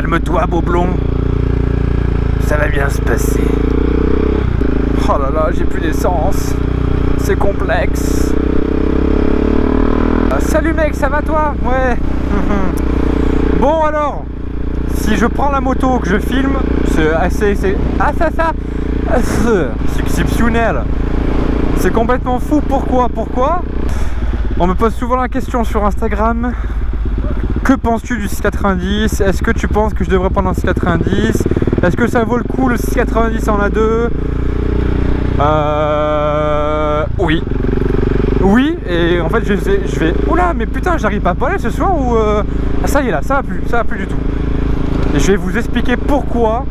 Calme-toi, beau blond. Ça va bien se passer. Oh là là, j'ai plus d'essence. C'est complexe. Salut mec, ça va toi? Ouais. Bon alors, si je prends la moto que je filme, c'est assez... c'est exceptionnel. C'est complètement fou. Pourquoi? On me pose souvent la question sur Instagram. Que penses-tu du 690? Est-ce que tu penses que je devrais prendre un 690? Est-ce que ça vaut le coup le 690 en A2? Oui. Oui, et en fait je vais... Oula, mais putain, j'arrive pas à parler ce soir ou... Ah, ça y est là, ça va plus du tout. Et je vais vous expliquer pourquoi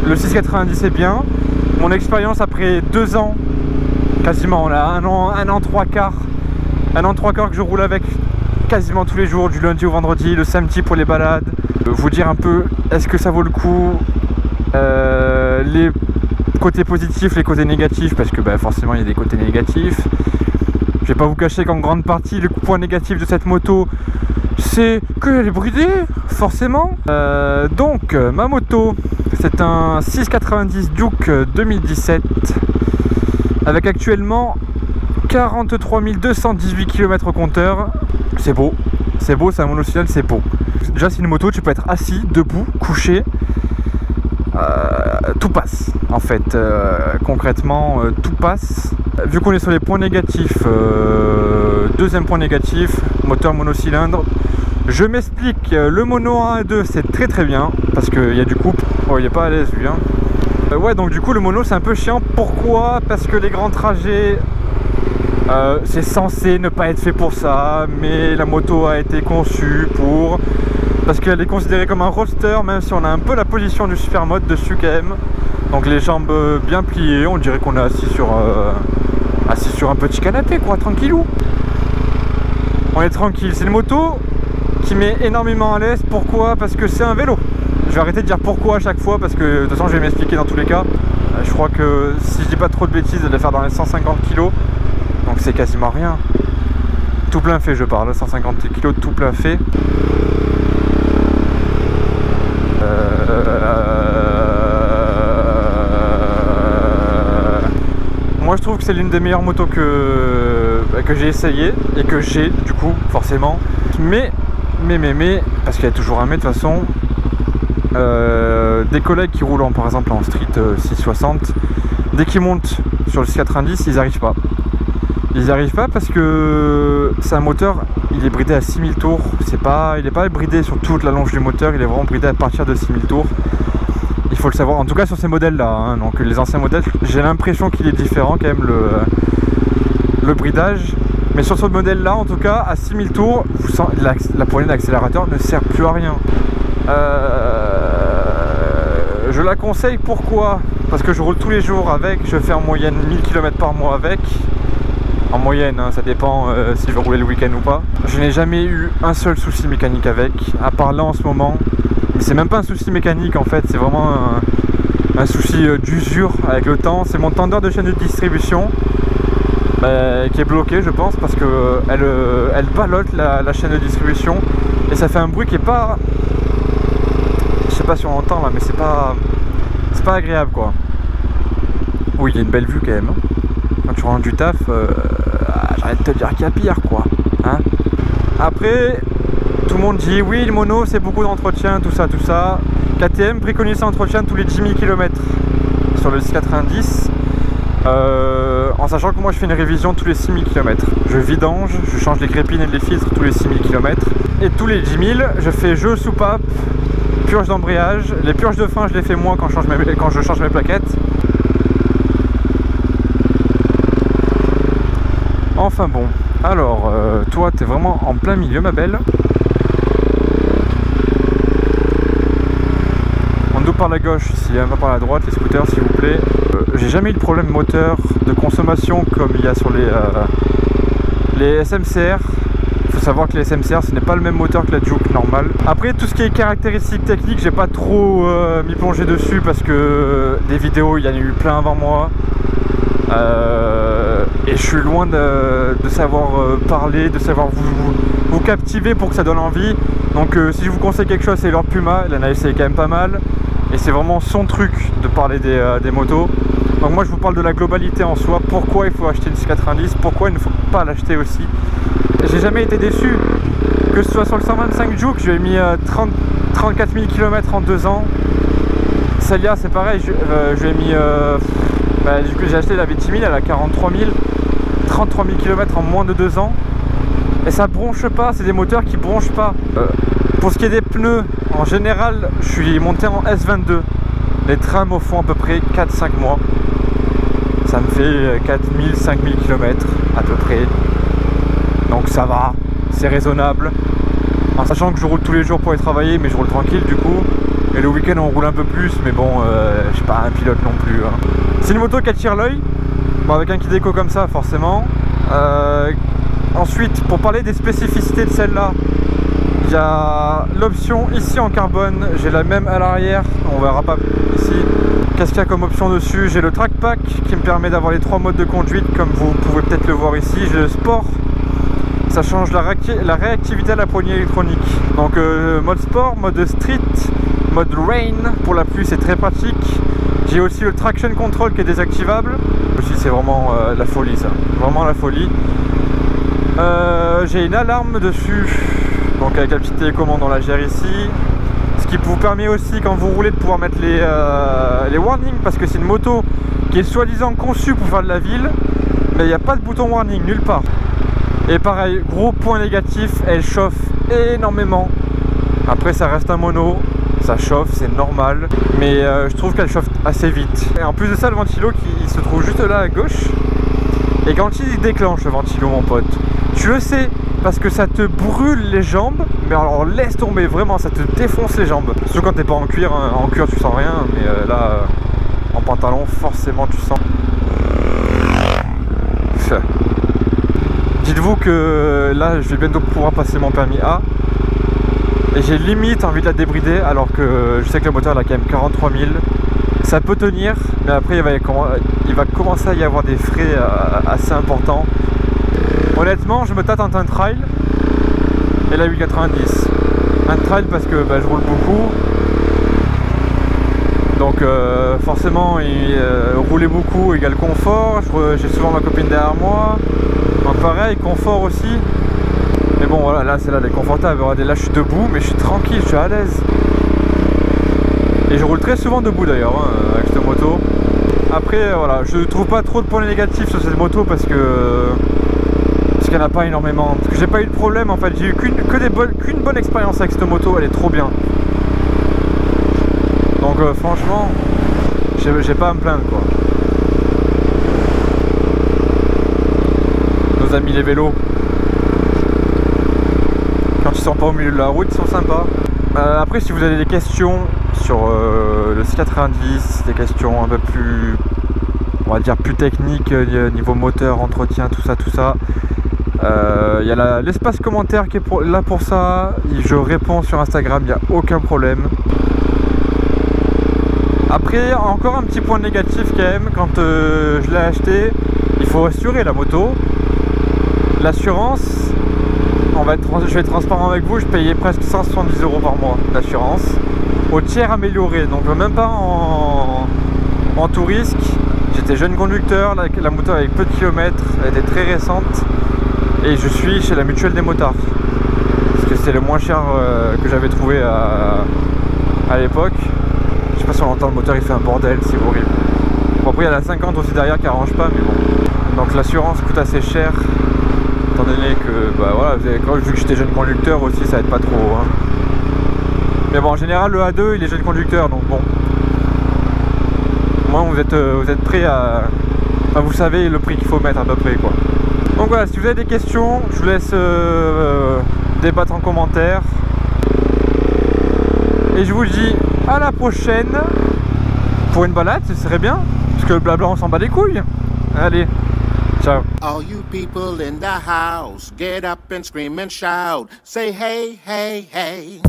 le 690 est bien. Mon expérience après 2 ans, quasiment, là, un an 3 quarts. Un an 3 quarts que je roule avec quasiment tous les jours, du lundi au vendredi, le samedi pour les balades. Vous dire un peu, est-ce que ça vaut le coup, les côtés positifs, les côtés négatifs, parce que bah, forcément il y a des côtés négatifs. Je vais pas vous cacher qu'en grande partie, le point négatif de cette moto, c'est qu'elle est bridée, forcément. Donc, ma moto, c'est un 690 Duke 2017, avec actuellement 43 218 km au compteur. C'est beau, c'est un monocylindre, c'est beau. Déjà, c'est une moto, tu peux être assis, debout, couché. Tout passe en fait, concrètement tout passe. Vu qu'on est sur les points négatifs, deuxième point négatif, moteur monocylindre. Je m'explique, le mono 1 et 2 c'est très bien parce qu'il y a du couple. Oh, il est pas à l'aise lui hein. Ouais, donc du coup le mono c'est un peu chiant. Pourquoi? Parce que les grands trajets, c'est censé ne pas être fait pour ça, mais la moto a été conçue pour... Parce qu'elle est considérée comme un roadster, même si on a un peu la position du super mode dessus quand même. Donc les jambes bien pliées, on dirait qu'on est assis sur un petit canapé quoi, tranquillou. On est tranquille, c'est une moto qui met énormément à l'aise. Pourquoi? Parce que c'est un vélo. Je vais arrêter de dire pourquoi à chaque fois, parce que de toute façon je vais m'expliquer dans tous les cas. Je crois que si je dis pas trop de bêtises, elle va faire dans les 150 kg. Donc c'est quasiment rien. Tout plein fait je parle, 150 kg tout plein fait. Moi je trouve que c'est l'une des meilleures motos que j'ai essayé et que j'ai du coup forcément. Mais parce qu'il y a toujours un mais de toute façon, des collègues qui roulent par exemple en street 660, dès qu'ils montent sur le 690 ils arrivent pas. Ils n'y arrivent pas parce que c'est un moteur, il est bridé à 6000 tours. Il n'est pas bridé sur toute la longe du moteur, il est vraiment bridé à partir de 6000 tours. Il faut le savoir, en tout cas sur ces modèles là hein. Donc les anciens modèles, j'ai l'impression qu'il est différent quand même le bridage. Mais sur ce modèle là, en tout cas à 6000 tours, vous sentez, la poignée d'accélérateur ne sert plus à rien. Je la conseille, pourquoi? Parce que je roule tous les jours avec, je fais en moyenne 1000 km par mois avec. En moyenne, hein, ça dépend si je veux rouler le week-end ou pas. Je n'ai jamais eu un seul souci mécanique avec, à part là en ce moment. C'est même pas un souci mécanique en fait, c'est vraiment un souci d'usure avec le temps. C'est mon tendeur de chaîne de distribution qui est bloqué je pense, parce que elle ballotte la chaîne de distribution. Et ça fait un bruit qui est pas... Je sais pas si on entend là, mais c'est pas agréable quoi. Oui, il y a une belle vue quand même. Quand tu rentres du taf, j'arrête de te dire qu'il y a pire quoi. Hein, après, tout le monde dit oui, le mono c'est beaucoup d'entretien, tout ça. KTM préconise un entretien tous les 10 000 km sur le 690. En sachant que moi je fais une révision tous les 6 000 km. Je vidange, je change les crépines et les filtres tous les 6 000 km. Et tous les 10 000, je fais jeu soupape, purge d'embrayage. Les purges de frein je les fais moi quand je change mes plaquettes. Enfin bon, alors toi t'es vraiment en plein milieu ma belle. On double par la gauche ici, hein, pas par la droite les scooters s'il vous plaît. J'ai jamais eu de problème moteur de consommation comme il y a sur les SMCR. Il faut savoir que les SMCR ce n'est pas le même moteur que la Duke normale. Après tout ce qui est caractéristiques techniques, j'ai pas trop m'y plonger dessus parce que des vidéos il y en a eu plein avant moi. Et je suis loin de savoir parler, de savoir vous captiver pour que ça donne envie. Donc si je vous conseille quelque chose, c'est Lord Puma. L'analyse est quand même pas mal. Et c'est vraiment son truc de parler des motos. Donc moi je vous parle de la globalité en soi. Pourquoi il faut acheter une 690, pourquoi il ne faut pas l'acheter aussi. J'ai jamais été déçu. Que ce soit sur le 125 Juke, je lui ai mis 34 000 km en 2 ans. Celle-là c'est pareil, je lui ai mis... du coup j'ai acheté la V10 000, elle a 43 000 km en moins de 2 ans. Et ça bronche pas, c'est des moteurs qui bronchent pas. Pour ce qui est des pneus, en général, je suis monté en S22. Les trains me font à peu près 4-5 mois. Ça me fait 4000-5000 km à peu près. Donc ça va, c'est raisonnable. En sachant que je roule tous les jours pour aller travailler, mais je roule tranquille du coup. Et le week-end on roule un peu plus, mais bon, je suis pas un pilote non plus. Hein. C'est une moto qui attire l'œil. Bon, avec un kit déco comme ça, forcément. Ensuite, pour parler des spécificités de celle-là, il y a l'option ici en carbone, j'ai la même à l'arrière, on verra pas ici. Qu'est-ce qu'il y a comme option dessus? J'ai le track pack qui me permet d'avoir les 3 modes de conduite, comme vous pouvez peut-être le voir ici. J'ai le sport, ça change la réactivité à la poignée électronique. Donc mode sport, mode street, mode rain, pour la pluie c'est très pratique. J'ai aussi le traction control qui est désactivable. Aussi c'est vraiment la folie ça, vraiment la folie. J'ai une alarme dessus, donc avec la petite télécommande on la gère ici. Ce qui vous permet aussi quand vous roulez de pouvoir mettre les warnings, parce que c'est une moto qui est soi-disant conçue pour faire de la ville, mais il n'y a pas de bouton warning nulle part. Et pareil, gros point négatif, elle chauffe énormément. Après ça reste un mono, ça chauffe, c'est normal, mais je trouve qu'elle chauffe assez vite. Et en plus de ça, le ventilo qui se trouve juste là à gauche, et quand il déclenche le ventilo mon pote, tu le sais, parce que ça te brûle les jambes, mais alors laisse tomber, vraiment, ça te défonce les jambes. Surtout quand t'es pas en cuir, hein. En cuir tu sens rien, mais là, en pantalon, forcément tu sens. Dites-vous que là, je vais bientôt pouvoir passer mon permis A, et j'ai limite envie de la débrider, alors que je sais que le moteur il a quand même 43 000. Ça peut tenir, mais après il va commencer à y avoir des frais assez importants. Honnêtement, je me tâte entre un trail et la 890. Un trail parce que je roule beaucoup. Donc forcément, rouler beaucoup égale confort. J'ai souvent ma copine derrière moi. Donc pareil, confort aussi. Mais bon, voilà, là c'est là, elle est confortable. Regardez, là je suis debout, mais je suis tranquille, je suis à l'aise. Et je roule très souvent debout d'ailleurs, hein, avec cette moto. Après, voilà, je trouve pas trop de points négatifs sur cette moto parce qu'il n'y en a pas énormément. Parce que j'ai pas eu de problème en fait, j'ai eu qu'une bonne expérience avec cette moto, elle est trop bien. Donc franchement, j'ai pas à me plaindre quoi. Nos amis les vélos, quand ils sont pas au milieu de la route, ils sont sympas. Après, si vous avez des questions sur le 690, des questions un peu plus, on va dire plus techniques, niveau moteur, entretien, tout ça, il y a l'espace commentaire qui est là pour ça. Je réponds sur Instagram, il n'y a aucun problème. Après, encore un petit point négatif quand même, quand je l'ai acheté, il faut assurer la moto. L'assurance, je vais être transparent avec vous, je payais presque 170 € par mois d'assurance au tiers amélioré, donc même pas en tout risque. J'étais jeune conducteur, la moto avec peu de kilomètres, elle était très récente, et je suis chez la mutuelle des motards parce que c'est le moins cher que j'avais trouvé à l'époque. Je sais pas si on entend, le moteur il fait un bordel, c'est horrible. Bon, après il y a la 50 aussi derrière qui arrange pas, mais bon. Donc l'assurance coûte assez cher, étant donné que voilà, vu que j'étais jeune conducteur aussi, ça aide pas trop, hein. Mais bon, en général le A2 il est jeune conducteur, donc bon, au moins vous êtes prêt à... Enfin, vous savez le prix qu'il faut mettre à peu près quoi. Donc voilà, si vous avez des questions, je vous laisse débattre en commentaire. Et je vous dis à la prochaine pour une balade, ce serait bien, parce que le blabla on s'en bat les couilles. Allez, ciao. All you people in the house, get up and scream and shout. Say hey, hey, hey.